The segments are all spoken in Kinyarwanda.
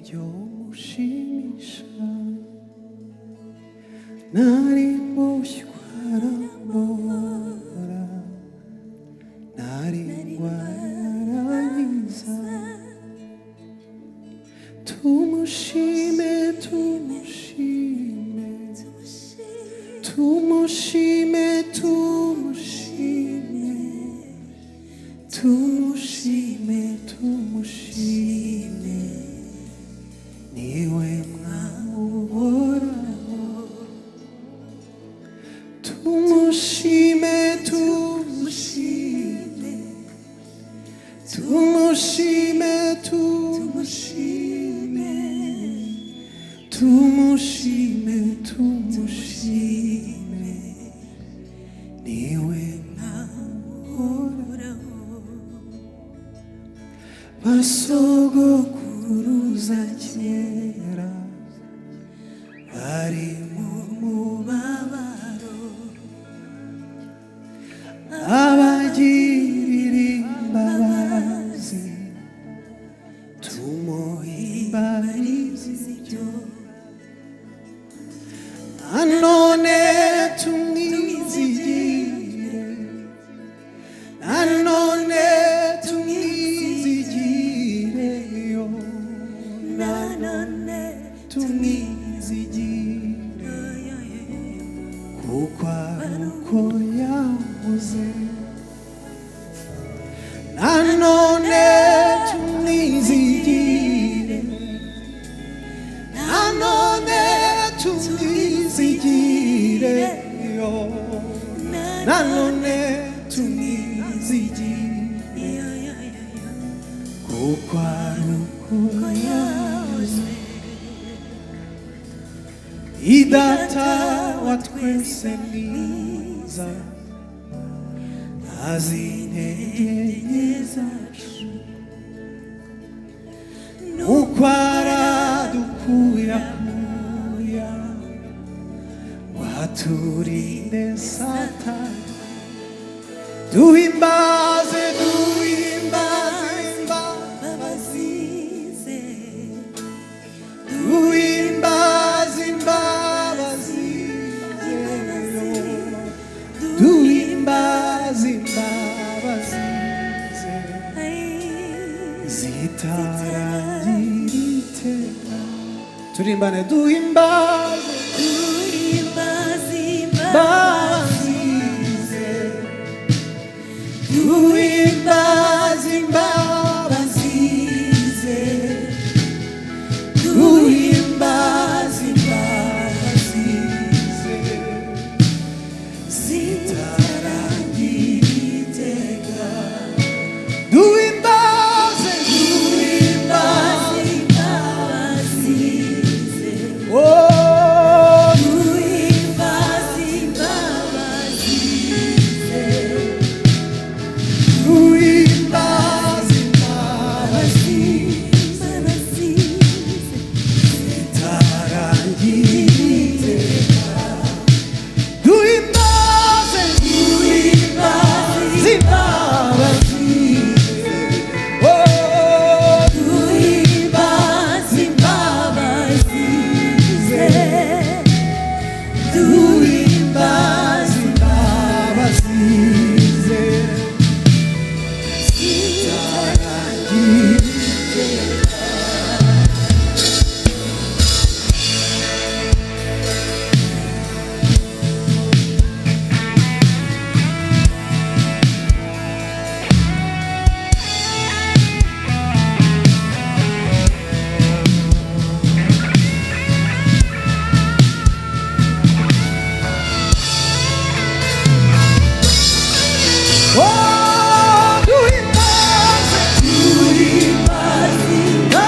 byo mushimisha nari mushywarambora nari ngwararangiza tumushime tumushime tumushime tumushime tumushime tumushime niwe mwamuhoraho tumushime tumushime tumushime tumushime tumushime tumushime niwe mwamuhoraho basogokuruza kera bari mu mubabaro abagirira imbabazi tumuhimbarize ibyo nanone tumwizigire nanone tumwizigireyo nanone tumwizigire kuko ari uko yavuze nanone tumwizigire nanone tumwizigireyo nanone tumwizigire kuko ari uko yavuze idata wa twese mwiza azi intege zacu nuko aradukuyakuya waturinde satani duhimbaze duhimbaze imbabazi ze duhimbaze imbabazi ze duhimbaze imbabazi ze zitarangira iteka turimbane duhimbaze imbabazi ze duhimbaze imbabazi ze duhimbaze imbabazi ze zitarangira iteka duhimbaze imbabazi ze oh duhimbaze imbabazi ze duhimbaze imbabazi zitarangira iteka duhimbaze imbabazi ze oh duhimbaze imbabazi ze duhimbaze imbabazi ze zitarangira iteka oh duhimbaze imbabazi ze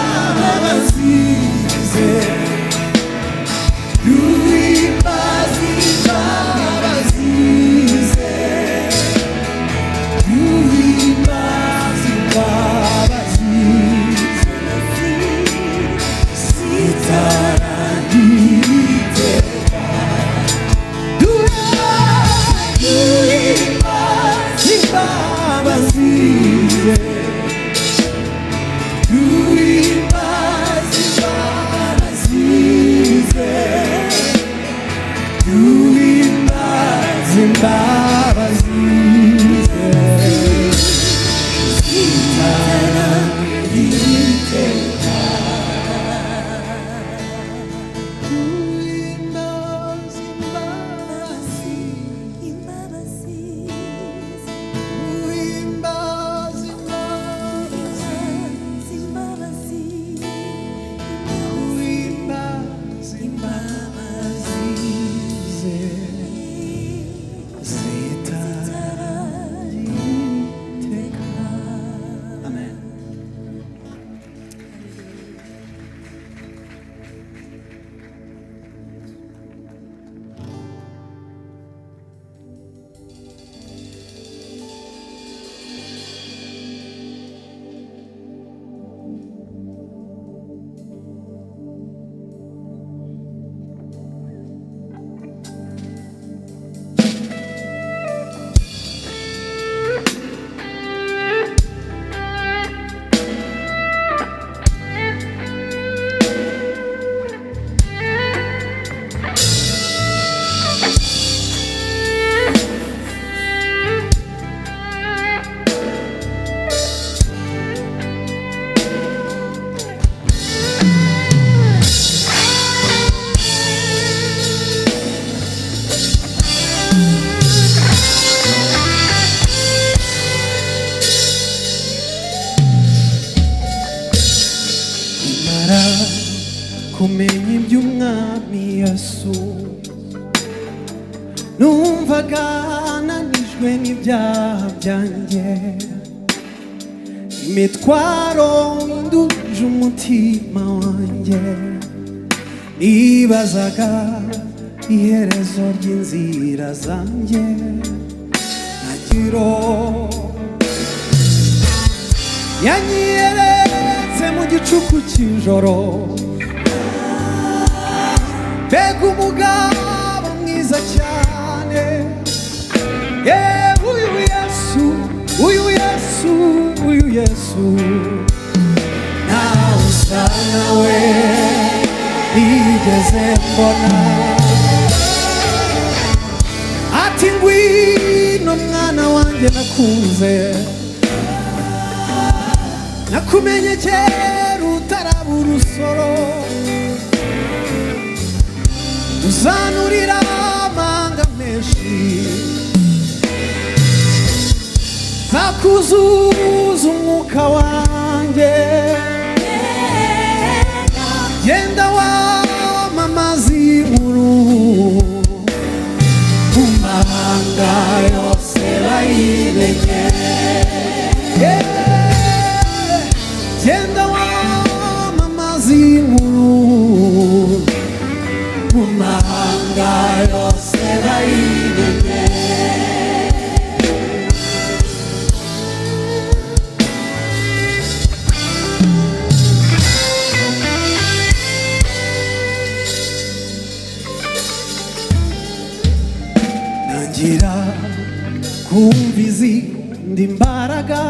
kumenya iby'umwami Yesu, numvaga nanijwe n'ibyaha byanjye, imitwaro induje umutima wanjye, nibazaga iherezo ry'inzira zanjye, ntagiro yanyiyeretse mu gicuku cy'ijoro, mbega umugabo mwiza cyane, uyu Yesu, uyu Yesu, uyu Yesu, ntawe usa nawe nigeze mbona. Ati ngwino mwana wanjye nakunze, nakumenye kera utaraba urusoro, uzanurira amanga menshi, nzakuzuza umwuka wanjye, genda wamamaza inkuru mu mahanga yose bayimenye, genda wamamaza inkuru mu mahanga yose bayimenye. Nangira kumva izindi mbaraga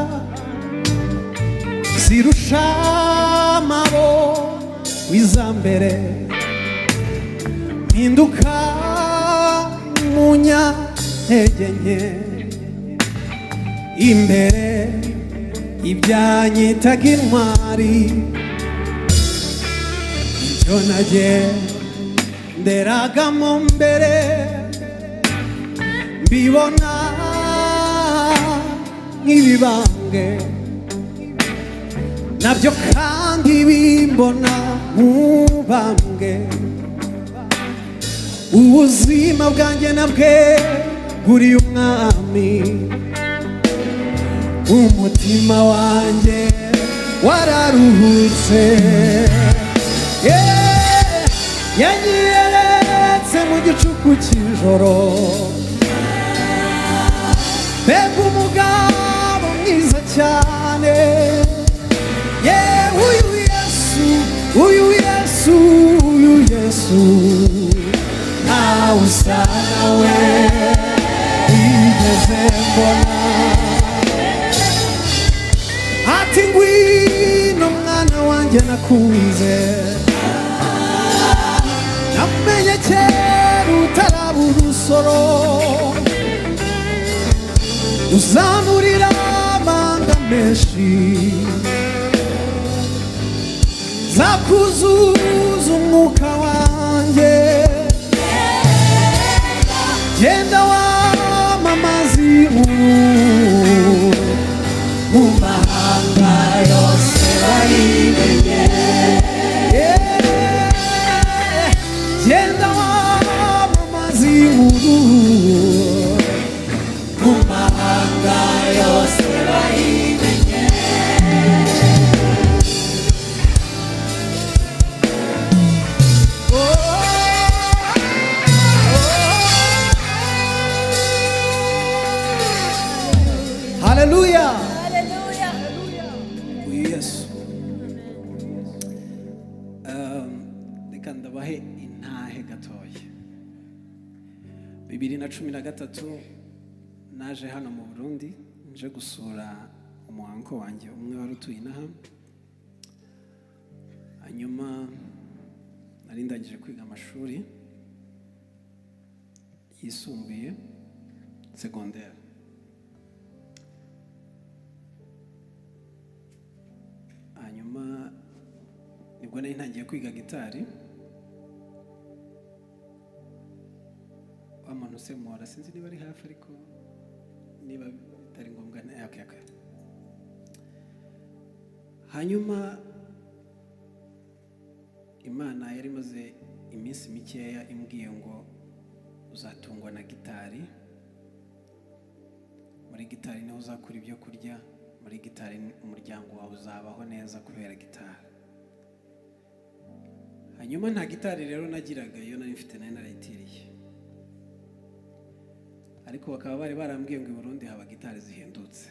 zirusha amaboko izambere, mpinduka umunyantege nke, imbere ibyanyitaga intwari, ibyo nagenderagamo mbere mbibona nk'ibibambwe, nabyo kandi bimbona nk'ubambwe. Ubuzima bwanjye nabwe buri umwami, umutima wanjye wararuhutse, yanyiyeretse mu gicuku cy'ijoro, mbega umugabo mwiza cyane, uyu Yesu, uyu Yesu, uyu Yesu, ntawe usa nawe nigeze mbona. Ati ngwino mwana wanjye nakunze, namenye kera utaraba urusoro, uzanurira amanga menshi, nzakuzuza umwuka wanjye, genda wamamaza inkuru mu mahanga yose bayimenye, genda wamamaza inkuru mu mahanga yose bayimenye. Haleluya, haleluya, uyu Yesu. Reka ndabahe intahe gatoya. 2013 naje hano mu Burundi nje gusura umuhango wanjye umwe wari utuye inaha, hanyuma nari ndangije kwiga amashuri yisumbuye secondaire. Hanyuma nibwo nari ntangiye kwiga gitari, wamuntu se muhora sinzi niba ari hafi, ariko niba bitari ngombwa okay. Hanyuma Imana yari imaze iminsi mikeya imbwiye ngo uzatungwa na gitari. Muri gitari niho uzakura ibyo kurya, muri gitari umuryango wawe uzabaho neza kubera gitari. Hanyuma nta gitari rero nagiraga, iyo nari mfite nari narayitiriye, ariko bakaba bari barambwiye ngo i Burundi haba gitari zihendutse.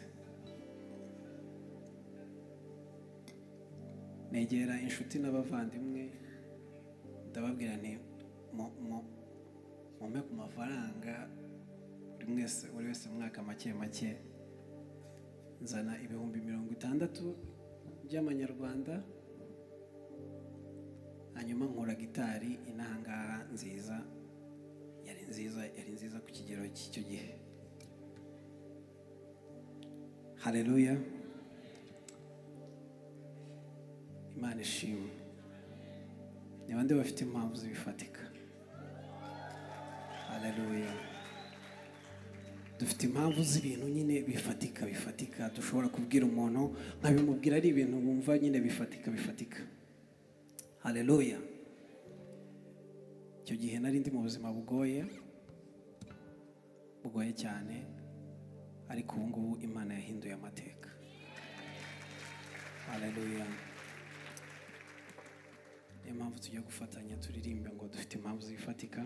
Negera inshuti n'abavandimwe ndababwira nti mumpe ku mafaranga buri wese mwaka make make, nzana ibihumbi 60 by'amanyarwanda, hanyuma nkora gitari inangaha nziza, yari nziza ku kigero cy'icyo gihe. Haleluya, Imana ishimwe. Ni bande bafite impamvu zibifatika? Haleluya. Dufite impamvu z'ibintu nyine bifatika dushobora kubwira umuntu nkabimubwira ari ibintu bumva nyine bifatika. Haleluya. Icyo gihe nari ndi mu buzima bugoye cyane, ariko ubu ngubu Imana yahinduye amateka. Haleluya. Niyo mpamvu tujya gufatanya turirimbe ngo dufite impamvu zifatika.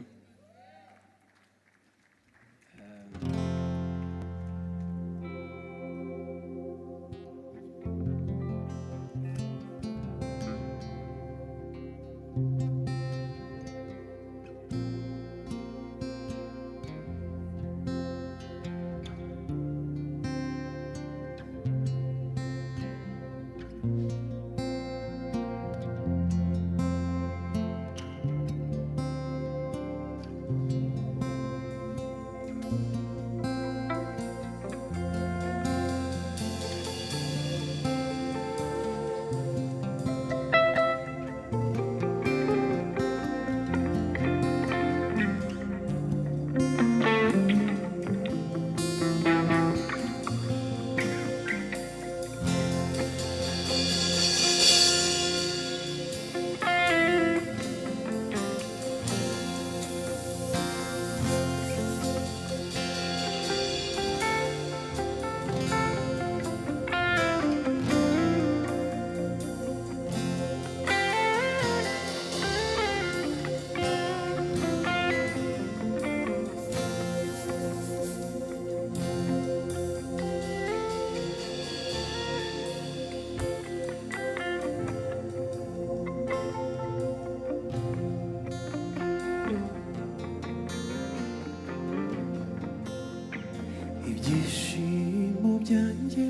Ibyishimo byanjye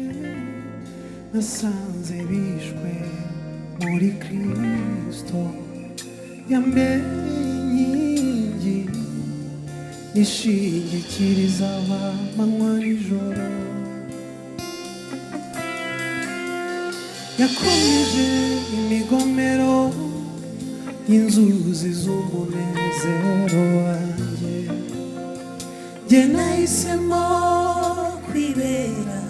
nasanze bishwe muri Kristo, yambereye inkingi nishingikiriza amanywa n'ijoro. Yakomeje imigomero y'inzuzi z'umunezero wanjye. Jye nahisemo kwibera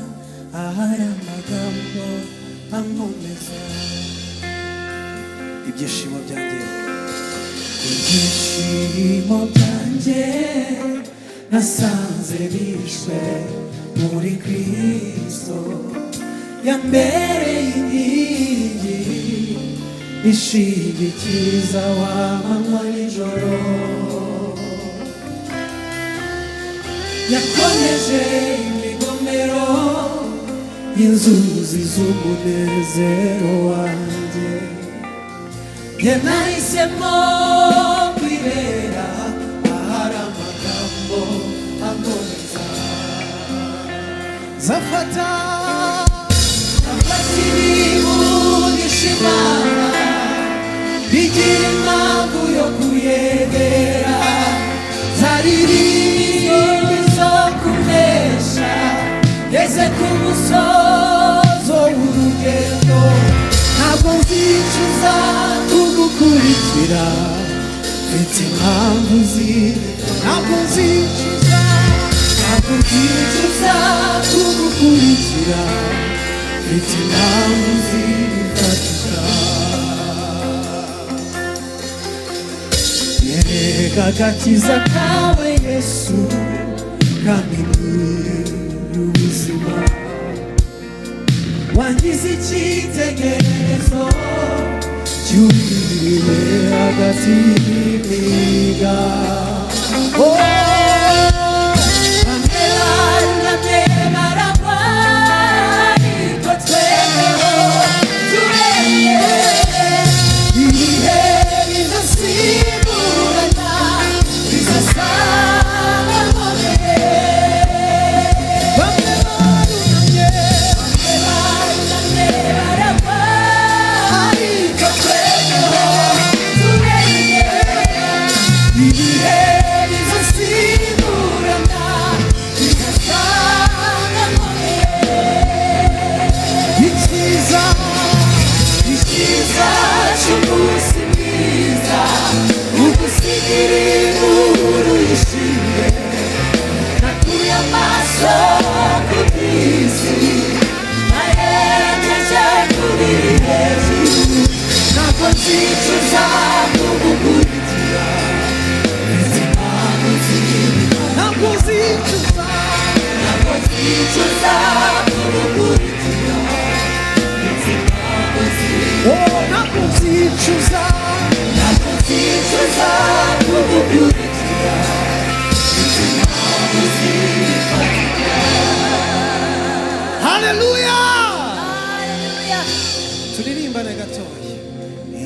ahari amagambo ankomeza. Ibyishimo byanjye nasanze bishwe muri Kristo, yambereye inkingi ishingikiriza amanywa n'ijoro. Yakomeje imigomero y'inzuzi z'umunezero wanjye. Jye nahisemo kwibera ahari amagambo ankomeza. Zafata ibivugisha Imana, bigira impamvu yo kuyegera. Zaririmba zo kunesha, ngeze ku musozo w'urugendo. Ntabwo nzicuza kugukurikira, mfite impamvu ntabwo nzicuza kugukurikira, mfite impamvu zifatika. agakiza kawe Yesu kamibwira ubuzima wangize icyitegererezo cy'ubwiriwe hagati y'imiga Hallelujah! Turirimbane gatoya.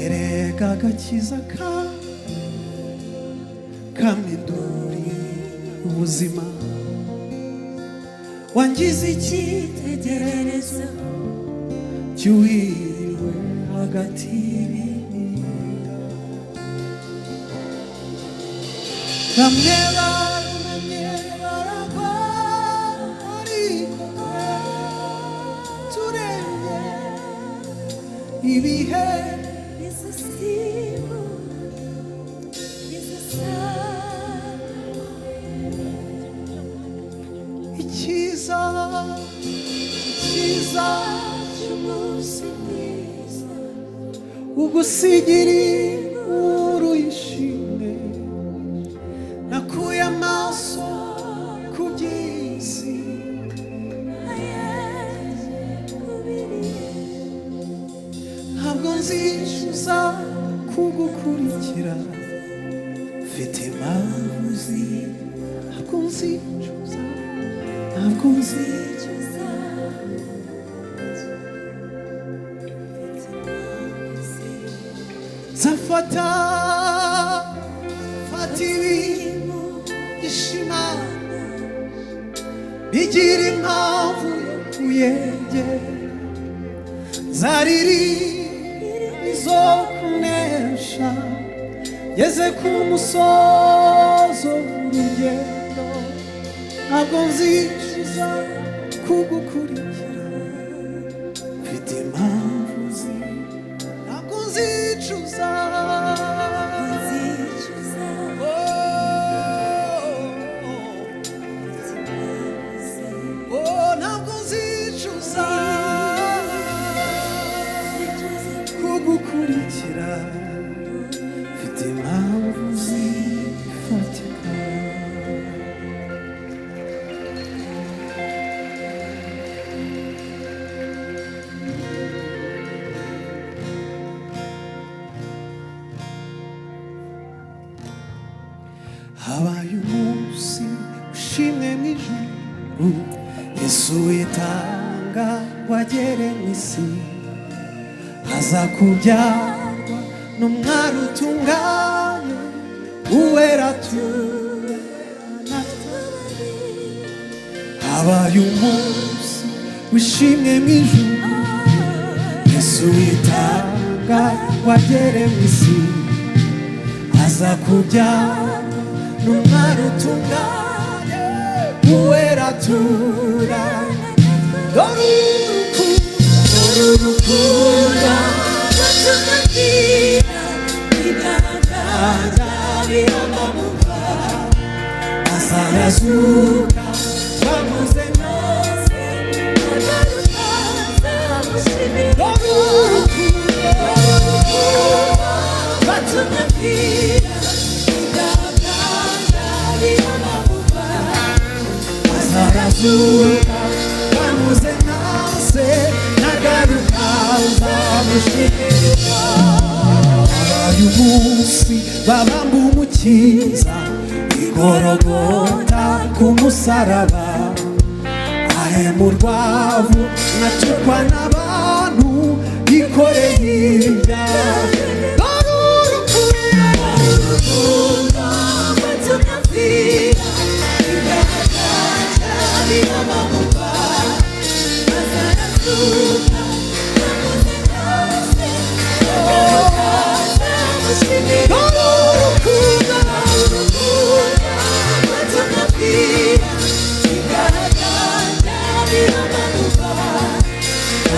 Erega agakiza kaminduri ubuzima wangize icyitegererezo cy'uwiriwe hagati y'imiga bamwe barunamye baragwa ariko turenge ibihe icyiza cy'umunsi mwiza ugusigira inkuru y'ishimwe nakuye amaso ku by'isi ntabwo nzicuza kugukurikira mfite impamvu ntabwo nzicuza zafata ibintu ishimana bigira impamvu yo kuyegera zariri izo kunesha ngeze ku musozo w'urugendo ntabwo nzicuza kugukurikira mfite impamvu ntabwo nzicuza ntabwo nzicuza kugukurikira mfite impamvu zifatika habaye umunsi ushimwe mu ijuru Yesu yitanga wagere mu isi aza kubyarwa n'umwari utunganye uwera turana habaye umunsi wishimwe mu ijuru Yesu yitanga wagere mu isi aza kubyarwa n'umwari utunganye uwera turana dore urukundo rwatubwira ibiganza biramamuka azarazuka bamuze nose agarukaza mushimira dore urukundo rwatubwira ibiganza azarazuka bamuze nase nagaruka nzamushimira uyu munsi babamba umukiza igorogota ku musaraba ahemurwavu nacukwa n'abantu yikoreye ibyaha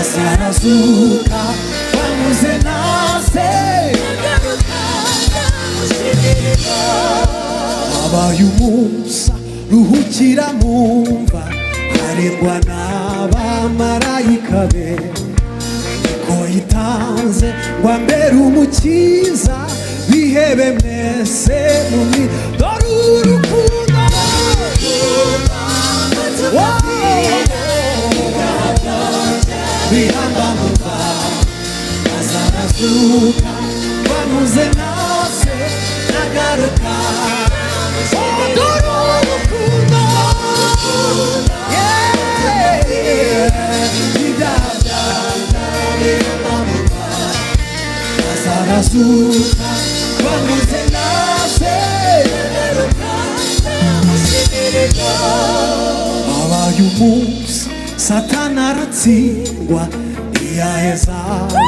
azarazuka bamuze nase abaye umusa ruhukira mumva harindwa n'abamarayika be ko yitanze ngo ambere umukiza bihebe mwese mumi dore urukundo bihambamuka azarazuka bamuze nase nagaruka dore urukundo azarazuka bamuze nase abaye umunsi Satana aratsindwa ntiyaheza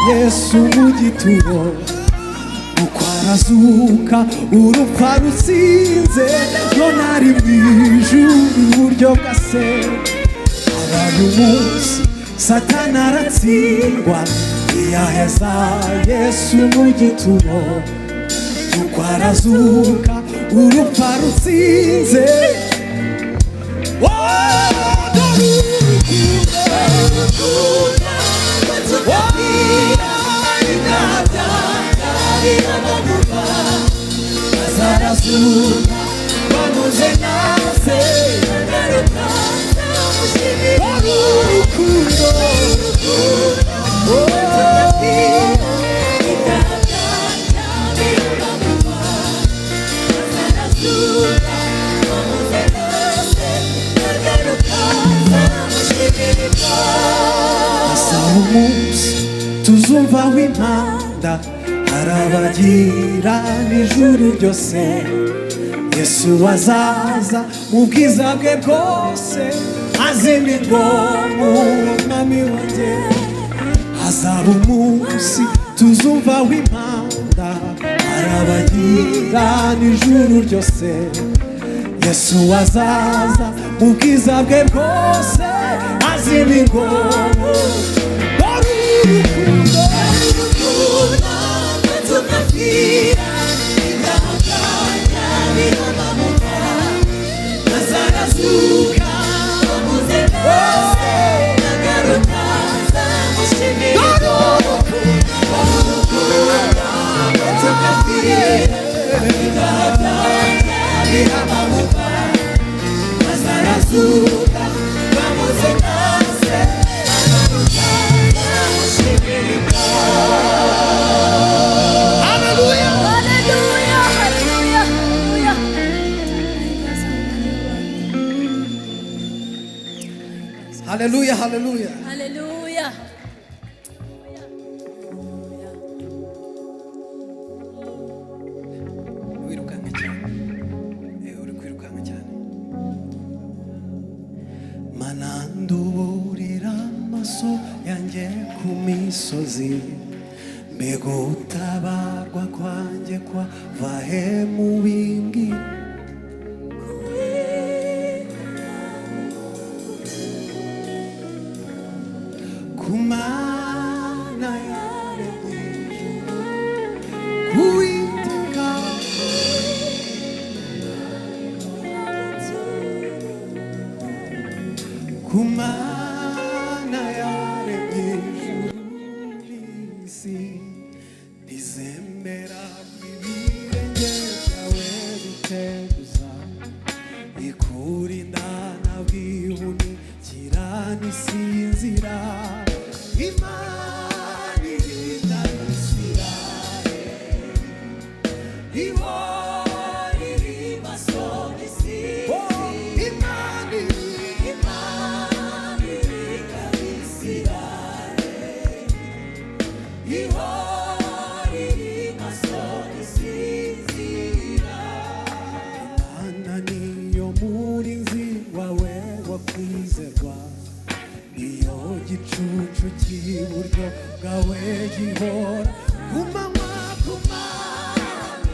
Yesu mu gituro uko arazuka urupfa rutsinze none ari mu ijuru iburyo bwa Se abaye umunsi Satana aratsindwa ntiyaheza Yesu mu gituro uko arazuka urupfa rutsinze azarazuka bamuze nase urukundo asaba umunsi tuzumva w'impanda harabagira n'ijuru ryose Yesu azaza mu bwiza bwe bwose azimya ingoma umwami wanjye hazaba umunsi tuzumva w'impanda harabagira n'ijuru ryose Yesu azaza mu bwiza bwe bwose azimya ingoma azarazuka bamuze nase nagaruka nzamushimira azarazuka bamuze nase Hallelujah, hallelujah. Hallelujah. Wirukanka cyane. Uri kwirukanka cyane. Mananduburira amaso yanjye ku misozi mbega utabarwa kwanjye kwava he mu bimbwi kumana yaremye kuwiteka kumana yaremye isi rizembera ibirenge byawe biteye igicucu cy'iburyo bwawe gihora ku manywa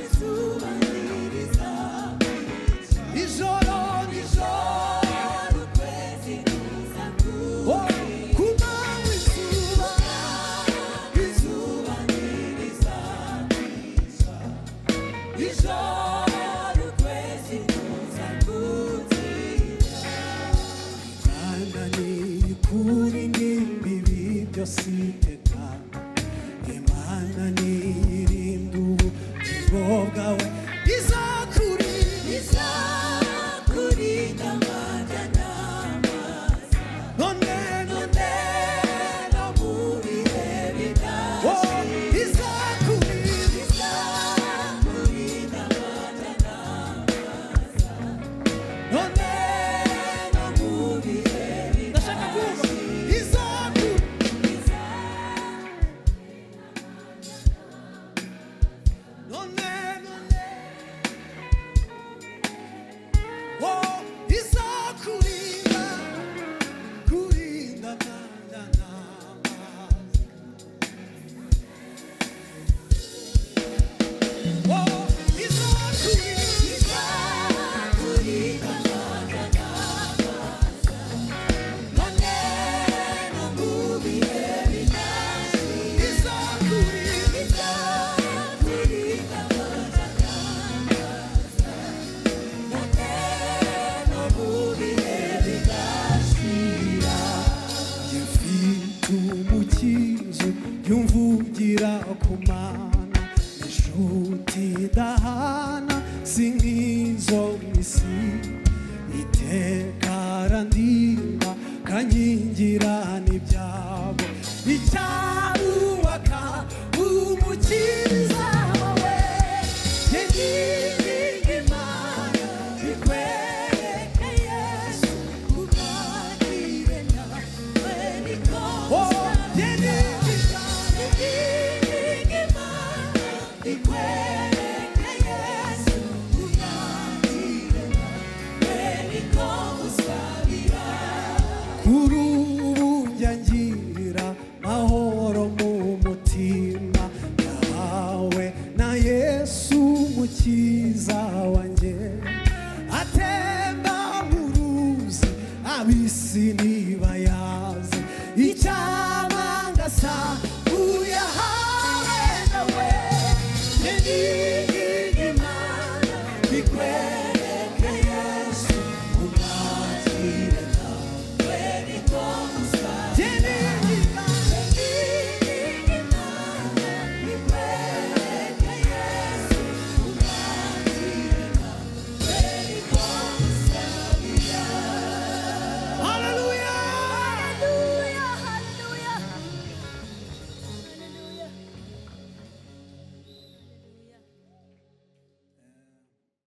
izuba ririza ijoro nijoro ukwezi kuza ku manywa izuba ririza ijoro ukwezi kuza kuzira Imana niyikura imbibi byose iteka Imana niyirinda ubugingo bwawe izakurinda amajya n'amazi none no mu bihe bidashira izakurinda amajya n'amazi none no mu bihe bidashira yumvugira ku mana inshuti idahana si nk'izo mw'isi iteka arandinda kankingira n'ibyabo